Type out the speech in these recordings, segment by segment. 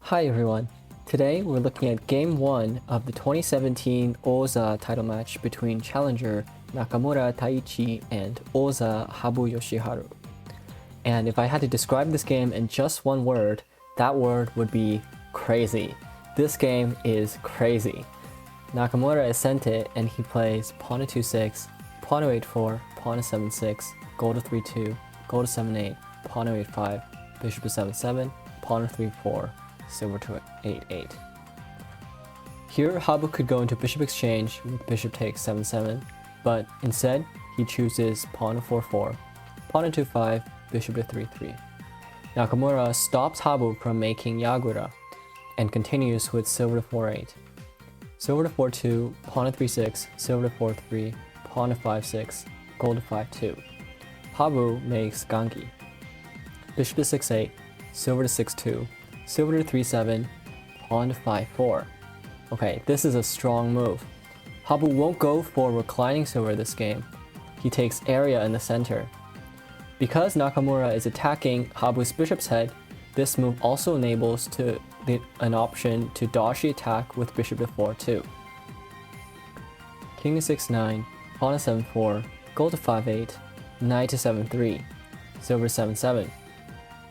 Hi everyone. Today we're looking at Game 1 of the 2017 Oza title match between challenger Nakamura Taichi and Oza Habu Yoshiharu. And if I had to describe this game in just one word, that word would be crazy. This game is crazy. Nakamura is sent it and he plays pawn to 2-6, pawn to 8-4, pawn to 7-6, gold to 3-2, gold to 7-8, pawn to 8-5, bishop to 7-7, pawn to 3-4, silver to 8-8. Here Habu could go into bishop exchange with bishop takes 7-7, but instead he chooses pawn to 4-4, pawn to 2-5, bishop to 3-3. Nakamura stops Habu from making Yagura and continues with silver to 4-8. Silver to 4-2, pawn to 3-6, silver to 4-3, pawn to 5-6, gold to 5-2. Habu makes Gangi. Bishop to 6-8, silver to 6-2, silver to 3-7, pawn to 5-4. Okay, this is a strong move. Habu won't go for reclining silver this game. He takes area in the center. Because Nakamura is attacking Habu's bishop's head, this move also enables an option to dodge the attack with bishop to 4-2. King to 6-9, pawn to 7-4, gold to 5-8, knight to 7-3, silver to 7-7.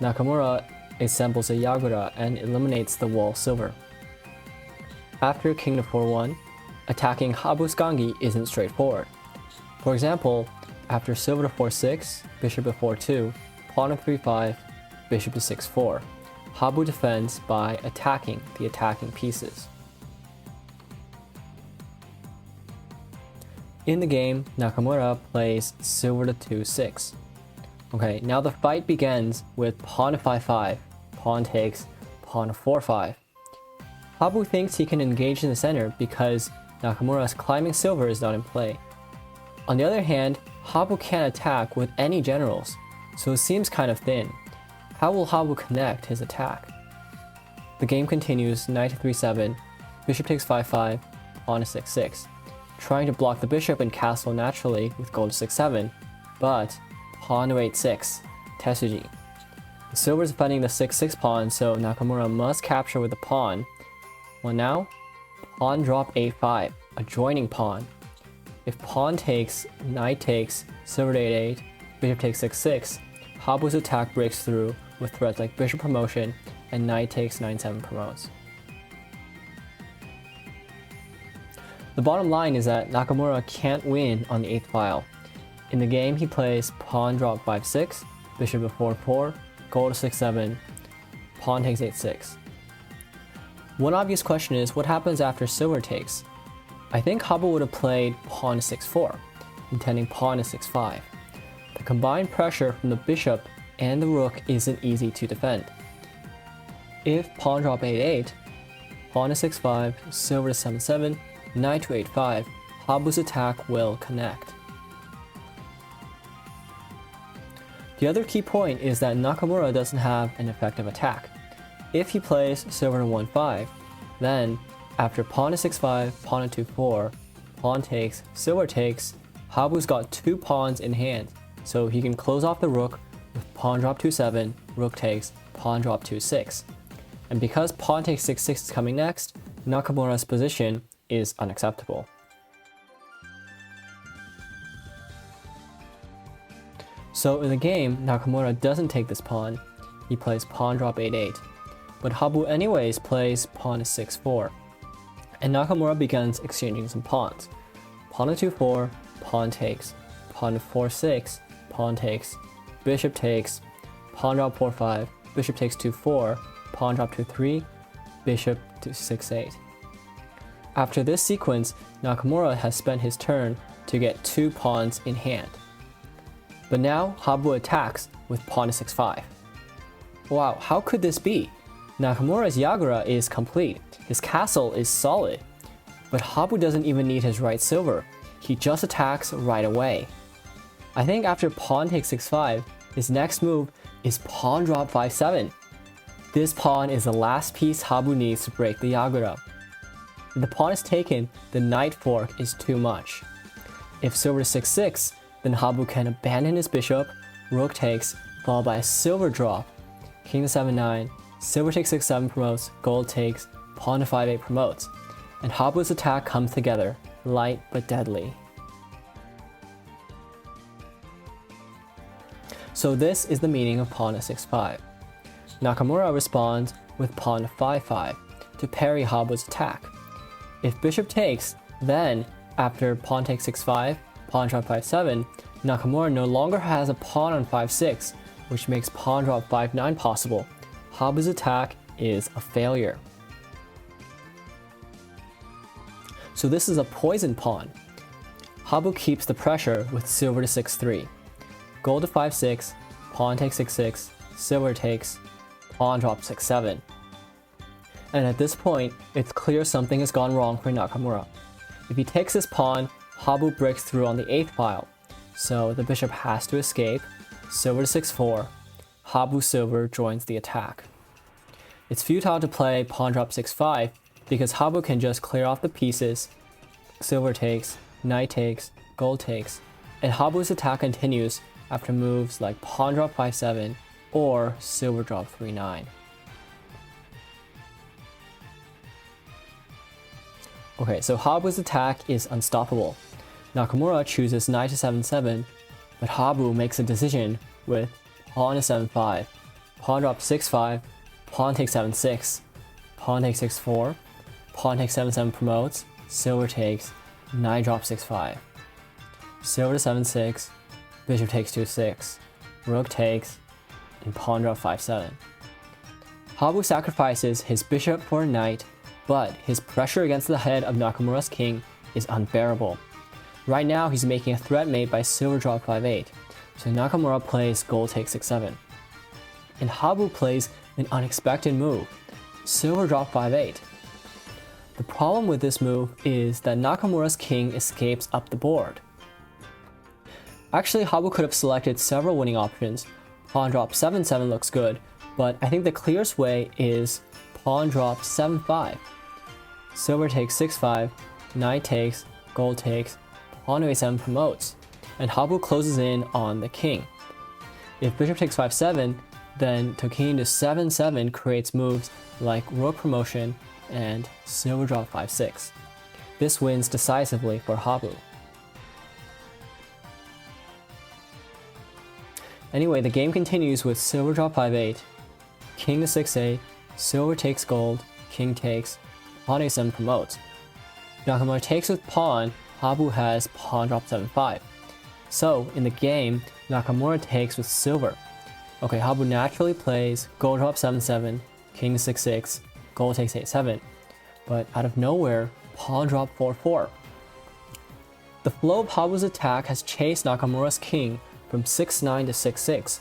Nakamura assembles a Yagura and eliminates the wall silver. After king to 4-1, attacking Habu's Gangi isn't straightforward. For example, after silver to 4-6, bishop to 4-2, pawn to 3-5, bishop to 6-4, Habu defends by attacking the attacking pieces. In the game, Nakamura plays silver to 2-6. Okay, now the fight begins with pawn to 5-5, pawn takes, pawn to 4-5. Habu thinks he can engage in the center because Nakamura's climbing silver is not in play. On the other hand, Habu can't attack with any generals, so it seems kind of thin. How will Habu connect his attack? The game continues, knight to 3-7, bishop takes 5-5, pawn to 6-6, trying to block the bishop and castle naturally with gold to 6-7, but pawn to 8-6, Tesuji. The silver is defending the 6-6 pawn, so Nakamura must capture with the pawn. Well now, pawn drop 8-5, a joining pawn. If pawn takes, knight takes, silver to 8-8, bishop takes 6-6, Habu's attack breaks through with threats like bishop promotion and knight takes 9-7 promotes. The bottom line is that Nakamura can't win on the 8th file. In the game, he plays pawn drop 5-6, bishop to 4-4, gold to 6-7, pawn takes 8-6. One obvious question is, what happens after silver takes? I think Habu would have played pawn to 6-4, intending pawn to 6-5. The combined pressure from the bishop and the rook isn't easy to defend. If pawn drop 8-8, pawn to 6-5, silver to 7-7, knight to 8-5, Habu's attack will connect. The other key point is that Nakamura doesn't have an effective attack. If he plays silver to 1-5, then after pawn to 6-5, pawn to 2-4, pawn takes, silver takes, Habu's got two pawns in hand, so he can close off the rook with pawn drop 2-7, rook takes, pawn drop 2-6. And because pawn takes 6-6 is coming next, Nakamura's position is unacceptable. So in the game, Nakamura doesn't take this pawn, he plays pawn drop 8-8, but Habu anyways plays pawn to 6-4, and Nakamura begins exchanging some pawns. Pawn to 2-4, pawn takes, pawn to 4-6, pawn takes, bishop takes, pawn drop 4-5, bishop takes 2-4, pawn drop 2-3, bishop to 6-8. After this sequence, Nakamura has spent his turn to get two pawns in hand. But now Habu attacks with pawn to 6-5. Wow, how could this be? Nakamura's Yagura is complete, his castle is solid, but Habu doesn't even need his right silver, he just attacks right away. I think after pawn takes 6-5, his next move is pawn drop 5-7. This pawn is the last piece Habu needs to break the Yagura. If the pawn is taken, the knight fork is too much. If silver to 6-6, then Habu can abandon his bishop, rook takes, followed by a silver drop, king to 7-9, silver takes 6-7 promotes, gold takes, pawn to 5-8 promotes, and Habu's attack comes together, light but deadly. So this is the meaning of pawn to 6-5. Nakamura responds with pawn to 5-5 to parry Habu's attack. If bishop takes, then after pawn takes 6-5, pawn drop 5-7, Nakamura no longer has a pawn on 5-6, which makes pawn drop 5-9 possible. Habu's attack is a failure. So this is a poison pawn. Habu keeps the pressure with silver to 6-3. Gold to 5-6, pawn takes 6-6, silver takes, pawn drop 6-7. And at this point, it's clear something has gone wrong for Nakamura. If he takes this pawn, Habu breaks through on the 8th file, so the bishop has to escape, silver to 6-4, Habu silver joins the attack. It's futile to play pawn drop 6-5 because Habu can just clear off the pieces, silver takes, knight takes, gold takes, and Habu's attack continues after moves like pawn drop 5-7 or silver drop 3-9. Okay, so Habu's attack is unstoppable. Nakamura chooses knight to 7-7, but Habu makes a decision with pawn to 7-5, pawn drop 6-5, pawn takes 7-6, pawn takes 6-4, pawn takes 7-7 promotes, silver takes, knight drop 6-5, silver to 7-6, bishop takes 2-6, rook takes, and pawn drop 5-7. Habu sacrifices his bishop for a knight, but his pressure against the head of Nakamura's king is unbearable. Right now he's making a threat made by silver drop 5-8, so Nakamura plays gold takes 6-7. And Habu plays an unexpected move, silver drop 5-8. The problem with this move is that Nakamura's king escapes up the board. Actually, Habu could have selected several winning options. Pawn drop 7-7 looks good, but I think the clearest way is pawn drop 7-5. Silver takes 6-5, knight takes, gold takes, pawn to a7 promotes, and Habu closes in on the king. If bishop takes 5-7, then taking to 7-7 creates moves like rook promotion and silver drop 5-6. This wins decisively for Habu. Anyway, the game continues with silver drop 5-8, king to 6-8, silver takes gold, king takes, pawn a7 promotes. Nakamura takes with pawn, Habu has pawn drop 7-5. So, in the game, Nakamura takes with silver. Okay, Habu naturally plays gold drop 7-7, king to 6-6, gold takes 8-7. But out of nowhere, pawn drop 4-4. The flow of Habu's attack has chased Nakamura's king from 6-9 to 6-6.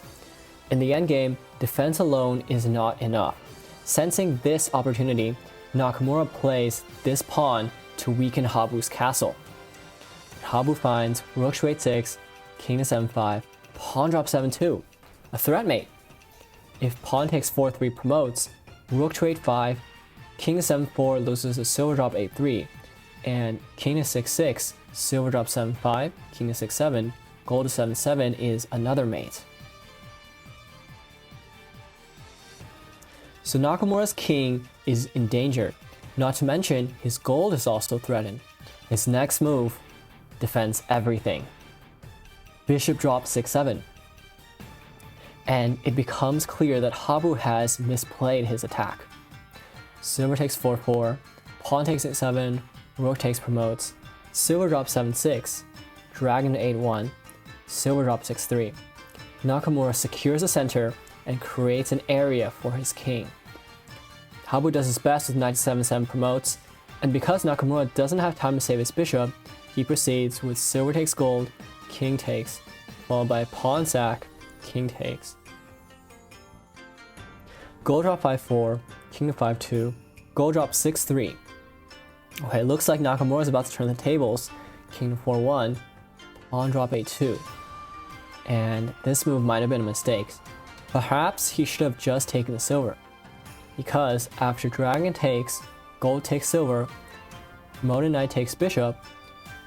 In the endgame, defense alone is not enough. Sensing this opportunity, Nakamura plays this pawn to weaken Habu's castle. Habu finds rook to 8-6, king to 7-5, pawn drop 7-2, a threat mate. If pawn takes 4-3 promotes, rook to 8-5, king to 7-4 loses to silver drop 8-3, and king to 6-6, silver drop 7-5, king to 6-7, gold to 7-7 is another mate. So Nakamura's king is in danger, not to mention his gold is also threatened. His next move defends everything. Bishop drops 6-7. And it becomes clear that Habu has misplayed his attack. Silver takes 4-4, pawn takes 8-7, rook takes promotes, silver drops 7-6, dragon to 8-1, silver drops 6-3. Nakamura secures the center and creates an area for his king. Habu does his best with knight to 7-7 promotes, and because Nakamura doesn't have time to save his bishop, he proceeds with silver takes gold, king takes, followed by pawn sack, king takes. Gold drop 5-4, king to 5-2, gold drop 6-3. Okay, it looks like Nakamura is about to turn the tables. King to 4-1, pawn drop 8-2. And this move might have been a mistake. Perhaps he should have just taken the silver. Because after dragon takes, gold takes silver, promoted knight takes bishop,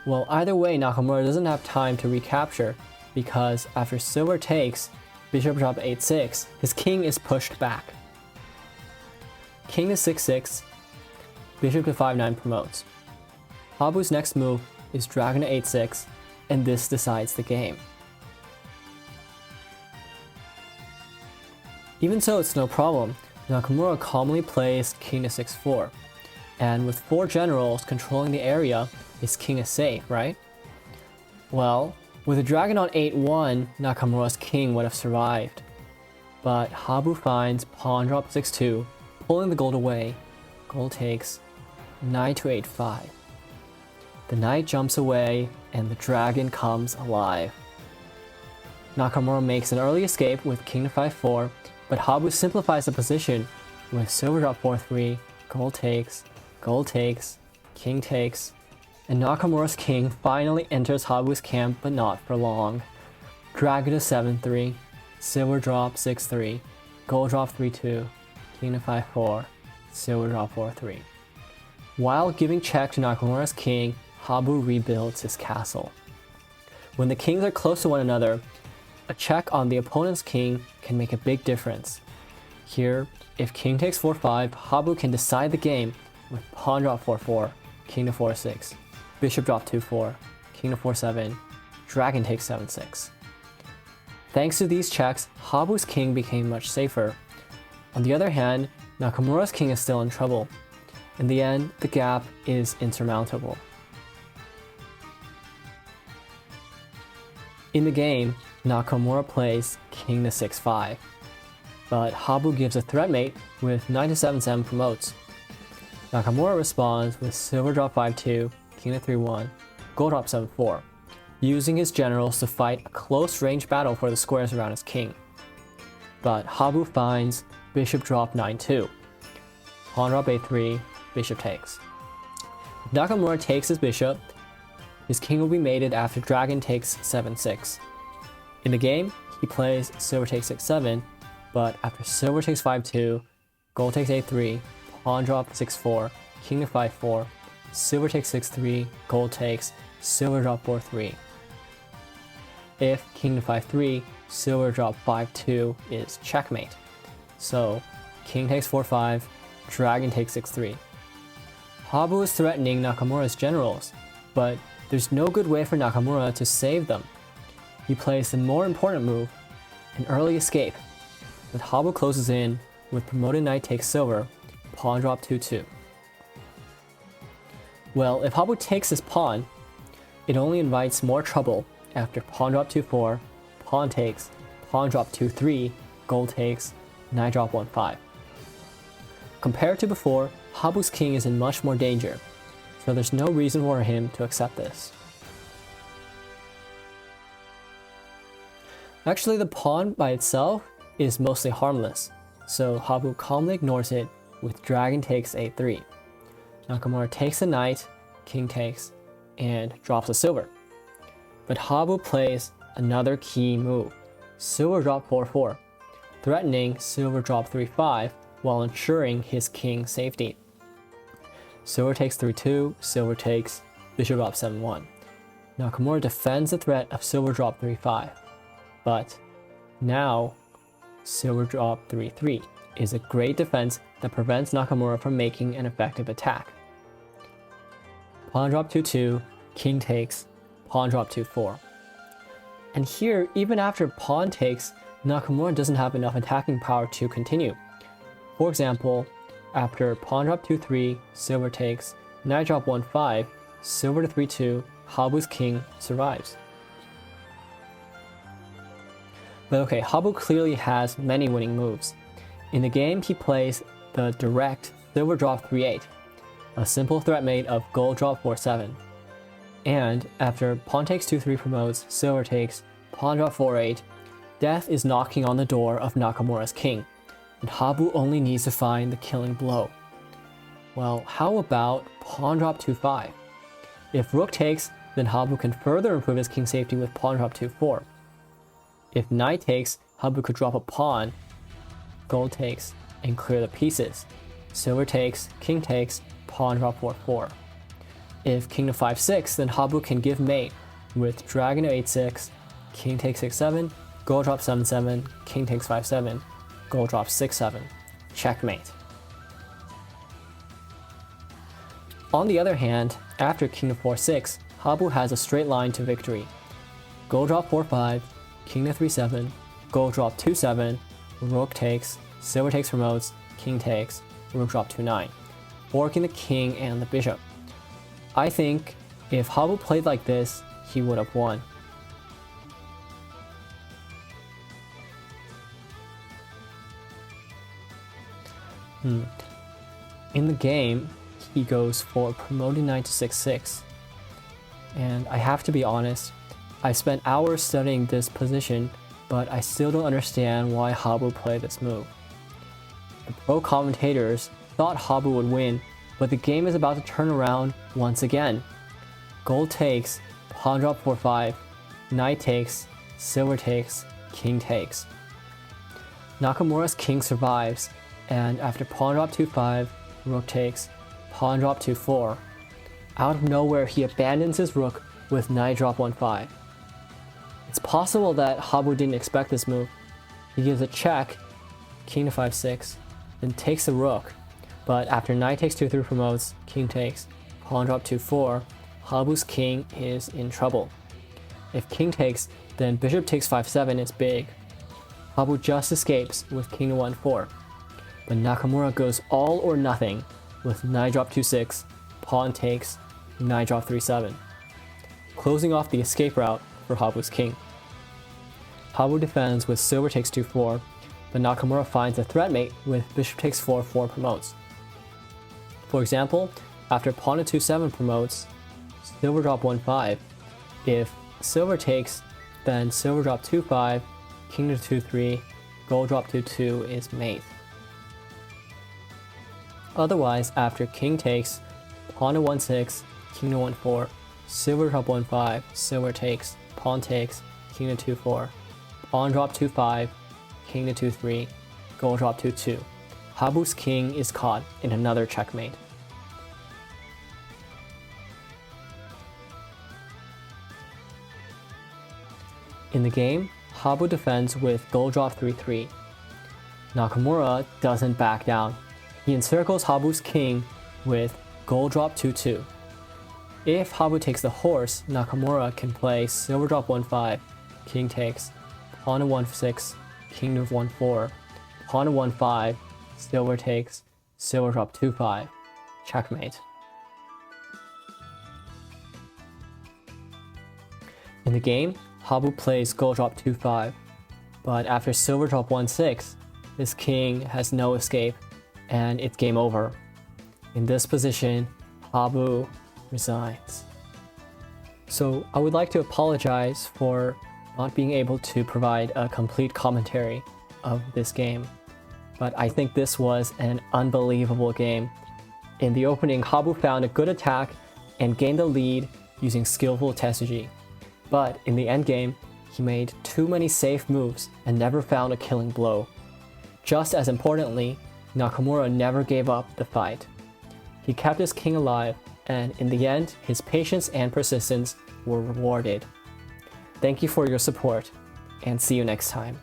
well, either way Nakamura doesn't have time to recapture, because after silver takes, bishop drop 8-6, his king is pushed back. king to 6-6, bishop to 5-9 promotes. Habu's next move is dragon to 8-6, and this decides the game. Even so, it's no problem. Nakamura calmly plays king to 6-4, and with 4 generals controlling the area, his king is safe, right? Well, with a dragon on 8-1, Nakamura's king would have survived. But Habu finds pawn drop 6-2, pulling the gold away. Gold takes, knight to 8-5. The knight jumps away, and the dragon comes alive. Nakamura makes an early escape with king to 5-4, but Habu simplifies the position with silver drop 4-3, gold takes, king takes, and Nakamura's king finally enters Habu's camp, but not for long. Dragon to 7-3, silver drop 6-3, gold drop 3-2, king to 5-4, silver drop 4-3. While giving check to Nakamura's king, Habu rebuilds his castle. When the kings are close to one another, a check on the opponent's king can make a big difference. Here, if king takes 4-5, Habu can decide the game with pawn drop 4-4, king to 4-6, bishop drop 2-4, king to 4-7, dragon takes 7-6. Thanks to these checks, Habu's king became much safer. On the other hand, Nakamura's king is still in trouble. In the end, the gap is insurmountable. In the game, Nakamura plays king to 6-5, but Habu gives a threat mate with knight to 7-7 promotes. Nakamura responds with silver drop 5-2, king to 3-1, gold drop 7-4, using his generals to fight a close range battle for the squares around his king. But Habu finds bishop drop 9-2, pawn drop a3, bishop takes. If Nakamura takes his bishop, his king will be mated after dragon takes 7-6. In the game, he plays silver takes 6-7, but after silver takes 5-2, gold takes a3, pawn drop 6-4, king to 5-4, silver takes 6-3, gold takes, silver drop 4-3. If king to 5-3, silver drop 5-2 is checkmate. So king takes 4-5, dragon takes 6-3. Habu is threatening Nakamura's generals, but there's no good way for Nakamura to save them. He plays the more important move, an early escape, but Habu closes in with promoted knight takes silver, pawn drop 2-2. Well, if Habu takes his pawn, it only invites more trouble after pawn drop 2-4, pawn takes, pawn drop 2-3, gold takes, knight drop 1-5. Compared to before, Habu's king is in much more danger, so there's no reason for him to accept this. Actually, the pawn by itself is mostly harmless, so Habu calmly ignores it with dragon takes a3. Nakamura takes a knight, king takes, and drops a silver. But Habu plays another key move, silver drop 4-4, threatening silver drop 3-5 while ensuring his king's safety. Silver takes 3-2, silver takes, bishop drop 7-1. Nakamura defends the threat of silver drop 3-5, but now silver drop 3-3 is a great defense that prevents Nakamura from making an effective attack. Pawn drop 2-2, king takes, pawn drop 2-4. And here, even after pawn takes, Nakamura doesn't have enough attacking power to continue. For example, after pawn drop 2-3, silver takes, knight drop 1-5, silver to 3-2, Habu's king survives. But okay, Habu clearly has many winning moves. In the game, he plays the direct silver drop 3-8, a simple threat mate of gold drop 4-7. And after pawn takes 2-3 promotes, silver takes, pawn drop 4-8, death is knocking on the door of Nakamura's king, and Habu only needs to find the killing blow. Well, how about pawn drop 2-5? If rook takes, then Habu can further improve his king's safety with pawn drop 2-4. If knight takes, Habu could drop a pawn, gold takes, and clear the pieces. Silver takes, king takes, pawn drop 4-4. If king to 5-6, then Habu can give mate with dragon to 8-6, king takes 6-7, gold drop 7-7, king takes 5-7, gold drop 6-7. Checkmate. On the other hand, after king to 4-6, Habu has a straight line to victory. Gold drop 4-5, king to 3-7, gold drop 2-7, rook takes, silver takes promotes, king takes, rook drop 2-9, forking the king and the bishop. I think if Habu played like this, he would have won. In the game, he goes for promoting knight to 6-6. And I have to be honest, I spent hours studying this position, but I still don't understand why Habu played this move. The pro commentators thought Habu would win, but the game is about to turn around once again. Gold takes, pawn drop 4-5, knight takes, silver takes, king takes. Nakamura's king survives, and after pawn drop 2-5, rook takes, pawn drop 2-4. Out of nowhere, he abandons his rook with knight drop 1-5. It's possible that Habu didn't expect this move. He gives a check, king to 5-6, then takes the rook. But after knight takes 2-3 promotes, king takes, pawn drop 2-4, Habu's king is in trouble. If king takes, then bishop takes 5-7 is big. Habu just escapes with king to 1-4. But Nakamura goes all or nothing with knight drop 2-6, pawn takes, knight drop 3-7, closing off the escape route for Habu's king. Habu defends with silver takes 2-4, but Nakamura finds a threat mate with bishop takes 4-4 promotes. For example, after pawn to 2-7 promotes, silver drop 1-5. If silver takes, then silver drop 2-5, king to 2-3, gold drop 2-2 is mate. Otherwise, after king takes, pawn to 1-6, king to 1-4, silver drop 1-5, silver takes, pawn takes, king to 2-4, pawn drop 2-5, king to 2-3, gold drop 2-2. Habu's king is caught in another checkmate. In the game, Habu defends with gold drop 3-3. Nakamura doesn't back down. He encircles Habu's king with gold drop 2-2. If Habu takes the horse, Nakamura can play silver drop 1-5, king takes, pawn to 1-6, king to 1-4, pawn to 1-5, silver takes, silver drop 2-5, checkmate. In the game, Habu plays gold drop 2-5, but after silver drop 1-6, his king has no escape, and it's game over. In this position, Habu resigns. So I would like to apologize for not being able to provide a complete commentary of this game, but I think this was an unbelievable game. In the opening, Habu found a good attack and gained the lead using skillful Taichi. But in the endgame, he made too many safe moves and never found a killing blow. Just as importantly, Nakamura never gave up the fight. He kept his king alive, and in the end, his patience and persistence were rewarded. Thank you for your support, and see you next time.